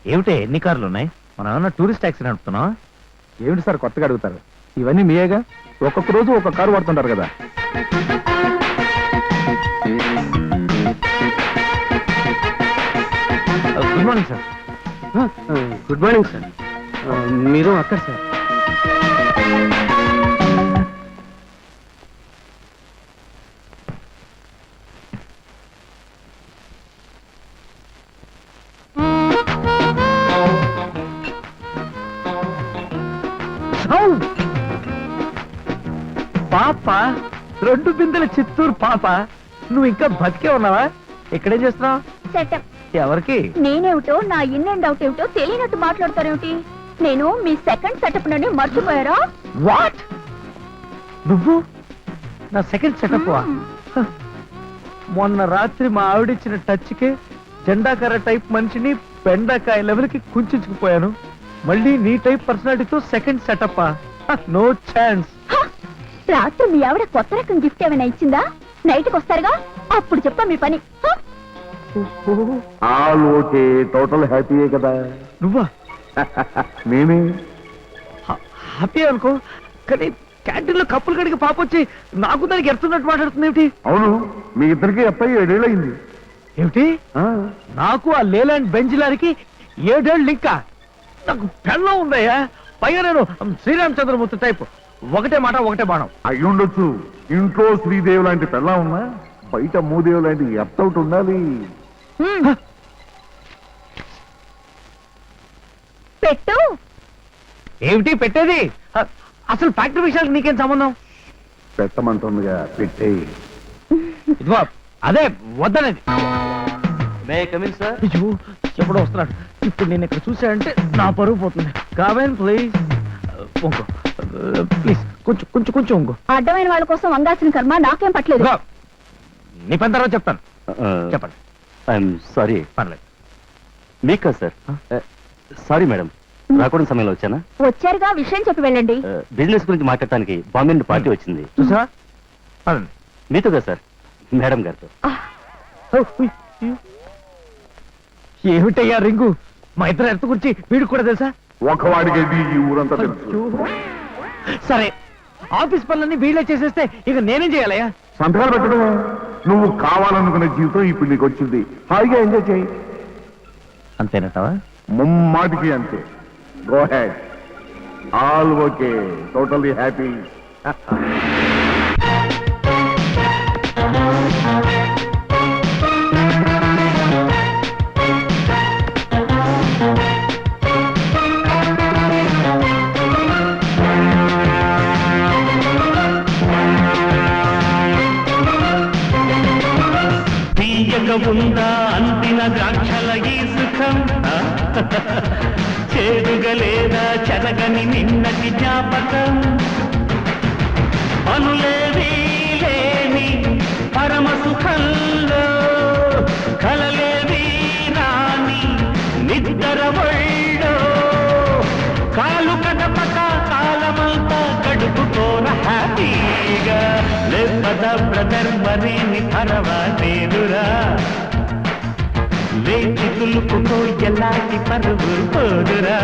ఏమిటి ఎన్ని కార్లు ఉన్నాయి? మనం ఏమన్నా టూరిస్ట్ ట్యాక్సీ నడుపుతున్నాం? ఏమిటి సార్ కొత్తగా అడుగుతారు? ఇవన్నీ మీయేగా, ఒక్కొక్క రోజు ఒక్కొక్క కారు వాడుతుంటారు కదా. Good morning sir. Good morning sir. మీరు అక్కడ సార్. పాప, 2 బిందెల చిత్తూరు పాప, నువ్వు ఇంకా బతికే ఉన్నావా? ఇక్కడేం చేస్తున్నావు? సెటప్. ఎవరికి? నేనేమిటో నా ఇన్ అండ్ అవుట్ ఏమిటో తెలియనట్టు మాట్లాడతారేమిటి? నేను మీ సెకండ్ సెటప్ నని మర్చిపోయారా? వాట్? నువ్వు నా సెకండ్ సెటప్? మొన్న రాత్రి మా ఆవిడిచ్చిన టచ్కి జెండాకర టైప్ మనిషిని బెండకాయ లెవెల్కి కుంచుకుపోయాను. మళ్ళీ నీ టైప్ పర్సనాలిటీతో సెకండ్ సెటప్? No chance. రాత్రి మీ ఆవిడ కొత్త రకం గిఫ్ట్ ఏమైనా ఇచ్చిందా? నైట్కి వస్తారుగా, అప్పుడు చెప్పా మీ పని. ఆల్ ఓకే, టోటల్ హ్యాపీయే కదా. నువ్వా? నేనే హ్యాపీ అనుకో, కానీ క్యాంటీన్ లో కప్పులు కడిగి పాప వచ్చి నాకు దానికి ఎడుతున్నట్టు మాట్లాడుతుంది ఏమిటి? అవును, మీ ఇద్దరికి అబ్బాయి 7 ఏళ్ళు అయింది. ఏమిటి? నాకు ఆ లేలాండ్ బెంజిలారికి 7 ఏళ్ళు ఇంకా? నాకు పెళ్ళం ఉందయ్యా. పైగా నేను శ్రీరామచంద్రమూర్తి టైప్, ఒకటే మాట ఒకటే బాణం. అయి ఉండొచ్చు. ఇంట్లో శ్రీదేవి లాంటి పెళ్ళం ఉన్నా బయట మూదేవి లాంటి ఎత్తౌట్ ఉండాలి. పెట్టు. ఏమిటి పెట్టేది? అసలు ఫ్యాక్టరీ విషయాలకు నీకేం సంబంధం? పెట్టమంటుందిగా, పెట్టేయి. ఇదిగో అదే వద్దనేది. సార్. అయ్యో, ఎప్పుడో వస్తున్నాడు. ఇప్పుడు నేను ఇక్కడ చూసానంటే నా పరువు పోతుంది. కావేన్ ప్లీజ్, ఇంకో ప్లీజ్, కొంచెం కొంచెం కొంచెం ఇంకో. అడ్డమైన వాళ్ళ కోసం వంగాల్సిన కర్మ నాకేం పట్టలేదు. నీ పని తర్వాత చెప్తాను. చెప్పండి. I'm sorry. పర్లేదు. మీకా సార్? సారీ మేడం, రాకూడని సమయంలో వచ్చానా? వచ్చారుగా, విషయం చెప్పి వెళ్ళండి. బిజినెస్ గురించి మాట్లాడటానికి బాంబే నుండి పార్టీ వచ్చింది. చూసావా? పదండి. మీతోగా సార్, మేడం గారితో. ఏమిటయ్యా రింగు? మా ఇద్దరు ఎత్తు గురించి వీడికి కూడా తెలుసా? ఒకవాడికి ఈ ఊరంతా తెలుసు. సరే, ఆఫీస్ పనులన్నీ వీళ్ళే చేసేస్తే ఇక నేనేం చేయాలయ్యా? సంతకాలు పెట్టడమే. నువ్వు కావాలనుకునే జీవితం ఇప్పుడు నీకు వచ్చింది. హాయిగా ఎంజాయ్ చేయి. అంతేనటవా? ముమ్మాటికి అంతే. Go head. All okay, totally happy. ఉందా అందిన ద్రాక్షల ఈ సుఖం, చేదుగలేదా చెరగని నిన్నటి జ్ఞాపకం, అనులేవి లేని పరమ సుఖంలో కలలేవి రాని నిద్ర ఒళ్ళో, కాలు కదపక కాలమంతా గడుపుకోర హ్యాపీగా. లేపద బ్రదర్ మరేమి పర్వాలేదురా, లేచి తులుపుకో ఎలాంటి పరువు పోదురా,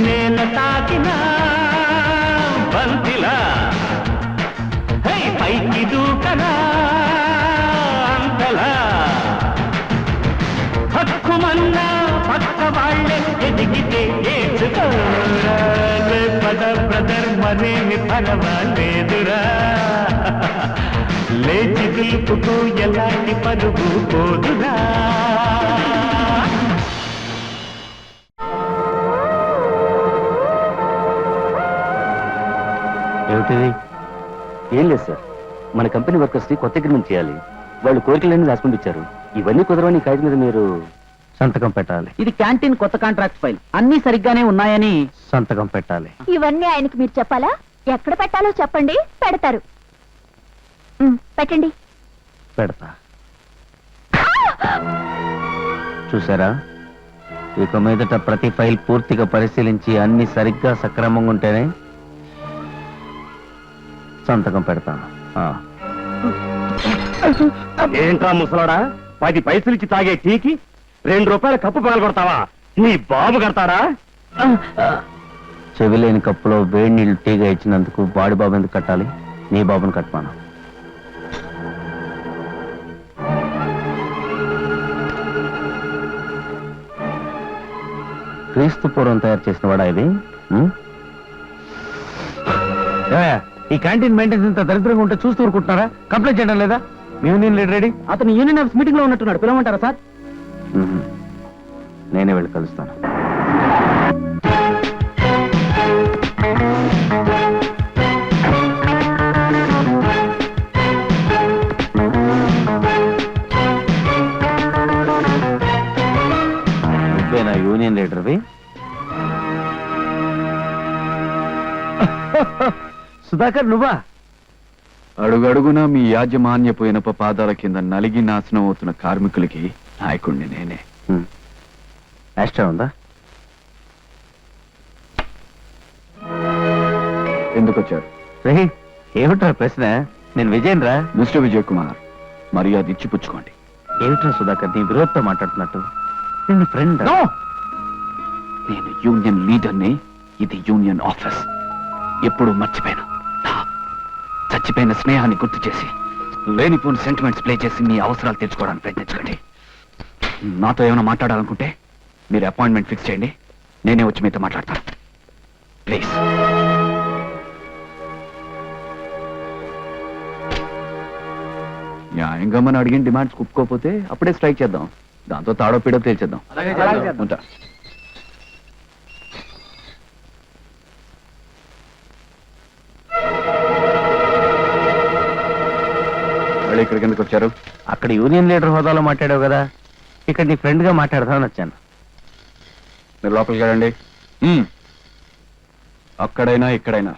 నేల తాకిన బంతిలా పైకి దూకనా అంతలా, హక్కుమన్నా పక్క వాళ్ళే ఎదిగితే ఏడ్చుకోరా, లేపద బ్రదర్ మరేమి పర్వాలేదురా, లేచి దులుపుకు ఎలాంటి పరుగు పోదురా. ఏమిటిది? ఏం లేదు సార్, మన కంపెనీ వర్కర్స్ కి కొత్త అగ్రిమెంట్ చేయాలి. వాళ్ళు కోరికలన్నీ రాసుకుంటూ ఇచ్చారు. ఇవన్నీ కుదరవని కాగితం మీద మీరు సంతకం పెట్టాలి. ఇది క్యాంటీన్ కొత్త కాంట్రాక్ట్ ఫైల్, అన్ని సరిగ్గానే ఉన్నాయని సంతకం పెట్టాలి. ఇవన్నీ ఆయనకి మీరు చెప్పాలా? ఎక్కడ పెట్టాలో చెప్పండి, పెడతారు. పెట్టండి. పెడతా. చూసారా, ఇక మీదట ప్రతి ఫైల్ పూర్తిగా పరిశీలించి అన్ని సరిగ్గా సక్రమంగా ఉంటేనే సంతకం పెడతాను. ఏంట్రా ముసలాడా, 10 పైసలు ఇచ్చి తాగే టీకి ₹2 కప్పు పగలగొడతావా? నీ బాబు కడతాడా? చెవిలేని కప్పులో వేడి నీళ్లు టీగా ఇచ్చినందుకు వాడి బాబు ఎందుకు కట్టాలి? నీ బాబుని కట్టమాను. క్రీస్తు పూర్వం తయారు చేసిన వాడా ఇది? ఏమయ్యా, ఈ క్యాంటీన్ మెయింటెనెన్స్ ఇంత దరిద్రంగా ఉంటే చూస్తూ ఊరుకుంటున్నారా? కంప్లైంట్ చేయడం లేదా? మీ యూనియన్ లీడర్ రెడీ? అతను యూనియన్ ఆఫీస్ మీటింగ్ లో ఉన్నట్టున్నాడు, పిలవమంటారా సార్? నేనే వెళ్ళి కలుస్తాను. నువ్వేనా యూనియన్ లీడర్వి? సుధాకర్ నువ్వా? అడుగడుగునా మీ యాజమాన్యపు ఇనప పాదాల కింద నలిగి నాశనం అవుతున్న కార్మికులకి నాయకుడిని నేనే. యాస్ట్రా ఉందా? ఎందుకు వచ్చారు? రే, ఏమిట్రా ప్రశ్న? నేను విజయన్ రా. మిస్టర్ విజయ్ కుమార్, మర్యాద ఇచ్చి పుచ్చుకోండి. ఏమిట్రా సుధాకర్ నీ విరోధంతో మాట్లాడుతున్నట్టు? నేను ఫ్రెండ్. నేను యూనియన్ లీడర్ని, ఇది యూనియన్ ఆఫీస్. ఎప్పుడు మర్చిపోయాను. చచ్చిపోయిన స్నేహాన్ని గుర్తు చేసి లేనిపోని సెంటిమెంట్స్ ప్లే చేసి మీ అవసరాలు తీర్చుకోవడానికి ప్రయత్నించకండి. నాతో ఏమైనా మాట్లాడాలనుకుంటే మీరు అపాయింట్మెంట్ ఫిక్స్ చేయండి, నేనే వచ్చి మీతో మాట్లాడతాను. ప్లీజ్. న్యాయంగా మనం అడిగిన డిమాండ్స్ కుప్పుకోకపోతే అప్పుడే స్ట్రైక్ చేద్దాం. దాంతో తాడో పీడో తేల్చేద్దాం. ఉంటా. మళ్ళీ ఇక్కడికి ఎందుకు వచ్చారు? అక్కడ యూనియన్ లీడర్ హోదాలో మాట్లాడావు కదా, ఇక్కడ నీ ఫ్రెండ్ గా మాట్లాడదామని వచ్చాను. మీరు లోపలికి వెళ్ళండి. అక్కడైనా ఇక్కడైనా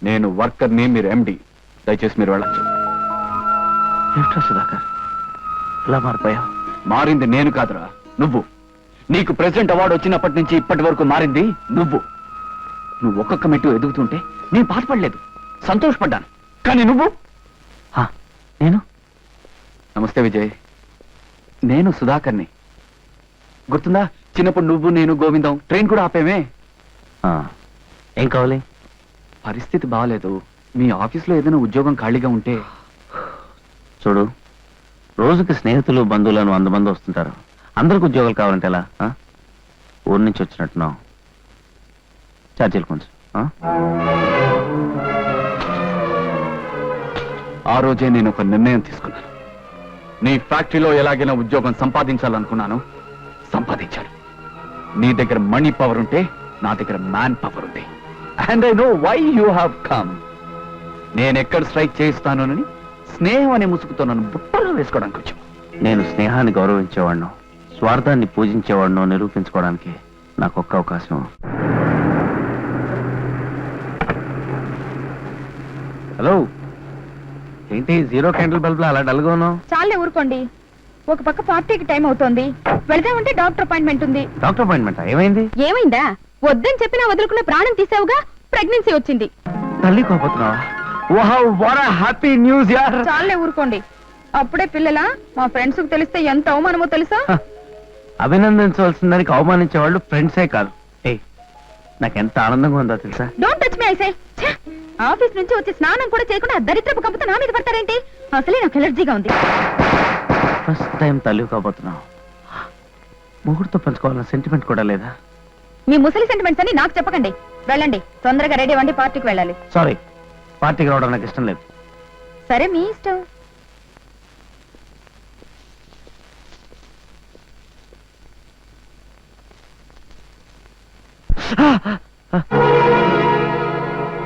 నేను వర్కర్ని, మీరు ఎండి. దయచేసి మీరు వెళ్ళచ్చు. ఏమిట్రా సుధాకర్ ఇలా మారిపోయావు? మారింది నేను కాదురా, నువ్వు. నీకు ప్రెసిడెంట్ అవార్డు వచ్చినప్పటి నుంచి ఇప్పటి వరకు మారింది నువ్వు. నువ్వు ఒక్కొక్క మెట్టు ఎదుగుతుంటే నేను బాధపడలేదు, సంతోషపడ్డాను. కానీ నువ్వు. నేను? నమస్తే విజయ్, నేను సుధాకర్ని. గుర్తుందా? చిన్నప్పుడు నువ్వు, నేను, గోవిందం ట్రైన్ కూడా ఆపేమే. ఏం కావాలి? పరిస్థితి బాగాలేదు. మీ ఆఫీస్లో ఏదైనా ఉద్యోగం ఖాళీగా ఉంటే. చూడు, రోజుకి స్నేహితులు బంధువులను 100 మంది వస్తుంటారు. అందరికి ఉద్యోగాలు కావాలంటే ఎలా? ఊరి నుంచి వచ్చినట్టున్నావు. ఛార్జీలు కొంచెం. ఆ రోజే నేను ఒక నిర్ణయం తీసుకున్నాను. నీ ఫ్యాక్టరీలో ఎలాగైనా ఉద్యోగం సంపాదించాలనుకున్నాను, సంపాదించాను. నీ దగ్గర మనీ పవర్ ఉంటే నా దగ్గర మ్యాన్ పవర్ ఉంది. And I know why you have come. నేను ఎక్కడ స్ట్రైక్ చేయిస్తానని స్నేహం అనే ముసుగుతో నన్ను బుట్టలో వేసుకోవడానికి వచ్చావు. నేను స్నేహాన్ని గౌరవించేవాడిను, స్వార్థాన్ని పూజించేవాడిను నిరూపించుకోవడానికి నాకు ఒక్క అవకాశం. హలో, ఏంటి 0 క్యాండిల్ బల్బ్ అలా డల్గా ఉన్నావు? చాలే ఊరుకోండి. ఒక పక్క పార్టీకి టైం అవుతోంది, వెళదామంటే డాక్టర్ అపాయింట్మెంట్ ఉంది. డాక్టర్ అపాయింట్మెంట్ ఏమైంది? ఏమైందా? వద్దని చెప్పినా వదులుకున్న ప్రాణం తీసావుగా, ప్రెగ్నెన్సీ వచ్చింది. తల్లి కోపోతున్నావా? Wow, what a happy news యార్. చాలే ఊరుకోండి. అప్పుడే పిల్లలా? మా ఫ్రెండ్స్ కు తెలిస్తే ఎంత అవమానమో తెలుసా? అభినందించవలసిన దానికి అవమానించే వాళ్ళు ఫ్రెండ్సే కాదు. నాకెంత ఆనందంగా ఉందో తెలుసా? Don't touch me. ఐసే ఆఫీస్ నుంచి వచ్చి స్నానం కూడా చేయకుండా దరిద్రపు కంపుతో నా మీద పడతారేంటి? అసలే నాకు ఎలర్జీగా ఉంది. ఫస్ట్ టైం తల్లి కాబోతున్నావు. ముగ్గురితో పంచుకోవాలన్న సెంటిమెంట్ కూడా లేదా? మీ ముసలి సెంటిమెంట్స్ అని నాకు చెప్పకండి. వెళ్ళండి, తొందరగా రెడీ అవ్వండి, పార్టీకి వెళ్ళాలి. సారీ, పార్టీకి రావడం నాకు ఇష్టం లేదు. సరే, మీ ఇష్టం.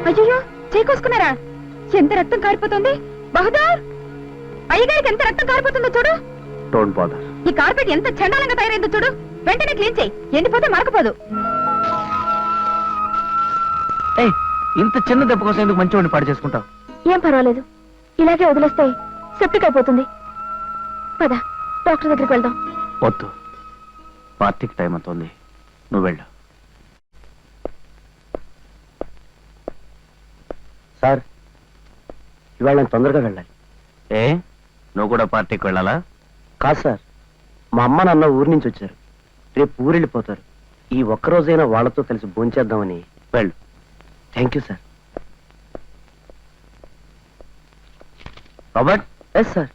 అయ్యో, చేకోసుకున్నారా? ఎంత రక్తం కారిపోతుంది! బహదూర్, అయ్యగారికి ఎంత రక్తం కారిపోతుందో చూడు. Don't bother. ఈ కార్పెట్ ఎంత చండాలంగా తయారైందో చూడు. వెంటనే క్లీన్ చేయి, ఎండిపోతే మరకపోదు. ఇంత చిన్న దెబ్బ కోసం ఎందుకు మంచి వాడిని పాడు చేసుకుంటావు? ఏం పర్వాలేదు, ఇలాగే వదిలేస్తే సెప్టిక్ అయిపోతుంది. పద, డాక్టర్ దగ్గరికి వెళ్దాం. వద్దు, పార్టీకి టైం అవుతుంది, నువ్వు వెళ్ళు. సార్, ఇవాళ నేను తొందరగా వెళ్ళాలి. నువ్వు కూడా పార్టీకి వెళ్ళాలా? కాదు సార్, మా అమ్మ నాన్న ఊరి నుంచి వచ్చారు. రేపు ఊరెళ్ళిపోతారు. ఈ ఒక్కరోజైనా వాళ్ళతో కలిసి భోంచేద్దామని. వెళ్ళు. Thank you sir. Robert, yes sir.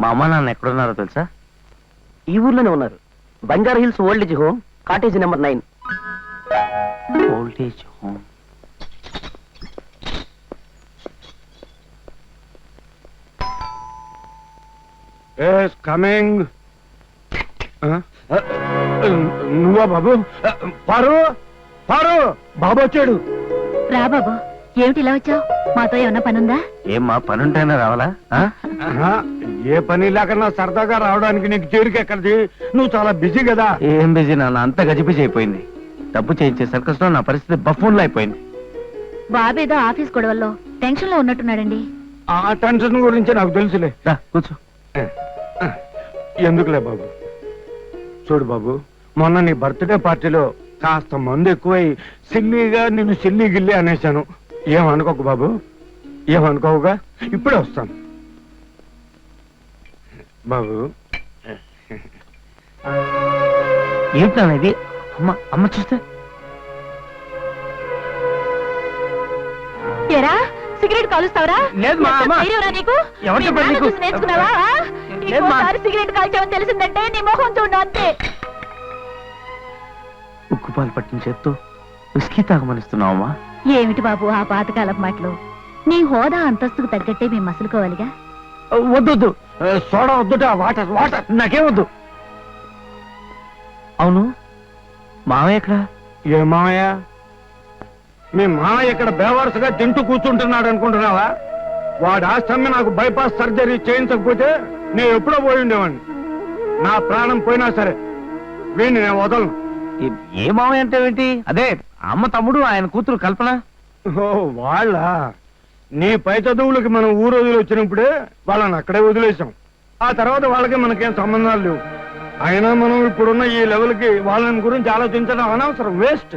మా అమ్మ నాన్న ఎక్కడున్నారో తెలుసా? ఈ ఊర్లోనే ఉన్నారు. Banjara Hills old age home, cottage number 9. Old age home. Coming. నువ్వా బాబు? పారు పారు, బాబు వచ్చాడు. రా బాబు, ఏమిటి ఇలా వచ్చావు? మాతో ఏమన్నా పనుందా? ఏమ్మా పనుంటైనా రావాలా? ఆ? ఆహా, ఏ పని లేకన్నా సరదాగా రావడానికి నీకు చేరిక ఎక్కడిది? నువ్వు చాలా బిజీ కదా. ఏం బిజీ నాన్న, అంత గజిబిజి అయిపోయింది. డబ్బు చేయించే సర్కస్ లో నా పరిస్థితి బఫూన్లో అయిపోయింది. బాబేదో ఆఫీస్ గొడవల్లో టెన్షన్ లో ఉన్నట్టున్నాడండి. ఆ టెన్షన్ గురించి నాకు తెలుసులే. రా కూర్చో. ఎందుకులే బాబు. చూడు బాబు, మొన్న నీ బర్త్డే పార్టీలో కాస్త మందు ఎక్కువై సిల్లీగా నిన్ను సిల్లి గిల్లి అనేశాను. ఏమనుకోకు బాబు, ఏమనుకోవుగా. ఇప్పుడే వస్తాను బాబు. ఏంటి నాన్న ఇది? అమ్మ చూస్తే. ఏరా, సిగరెట్ కాలుస్తావరా? లేదు మా అమ్మ. నీకు ఎవరు మీ చెప్పారు నాన్న నీకు? చూసి నేర్చుకున్నావా? లేదు మా. ఇంకోసారి సిగరెట్ కాల్చావని తెలిసిందంటే నీ మొహం చూడు అంతే. ఉక్కుపాలు పట్టిన చేత్తో విస్కీ తాగమనిస్తున్నావమ్మా? ఏమిటి బాబు ఆ పాతకాలపు మాటలు? నీ హోదా అంతస్తుకు తగ్గట్టే మేము మసులుకోవాలిగా. వద్దు, సోడా వద్దుట. వాటర్ వాటర్ నాకేమొద్దు. అవును, మావయ్య ఎక్కడ? ఏ మామయ్య? మీ మామయ్య ఇక్కడ బేవరసుగా తింటూ కూర్చుంటున్నాడు అనుకుంటున్నావా? వాడు ఆస్తమ్మి నాకు బైపాస్ సర్జరీ చేయించకపోతే నేను ఎప్పుడో పోయి ఉండేవాడిని. నా ప్రాణం పోయినా సరే వీడిని నేను వదలను. ఏ మావయ్య అంటే ఏంటి? అదే అమ్మ తమ్ముడు, ఆయన కూతురు కల్పన. ఓ వాళ్ళ, నీ పై చదువులకి మనం ఊరు వదిలి వచ్చినప్పుడే వాళ్ళని అక్కడే వదిలేసాం. ఆ తర్వాత వాళ్ళకి మనకేం సంబంధాలు లేవు. అయినా మనం ఇప్పుడున్న ఈ లెవెల్కి వాళ్ళని గురించి ఆలోచించడం అనవసరం, వేస్ట్.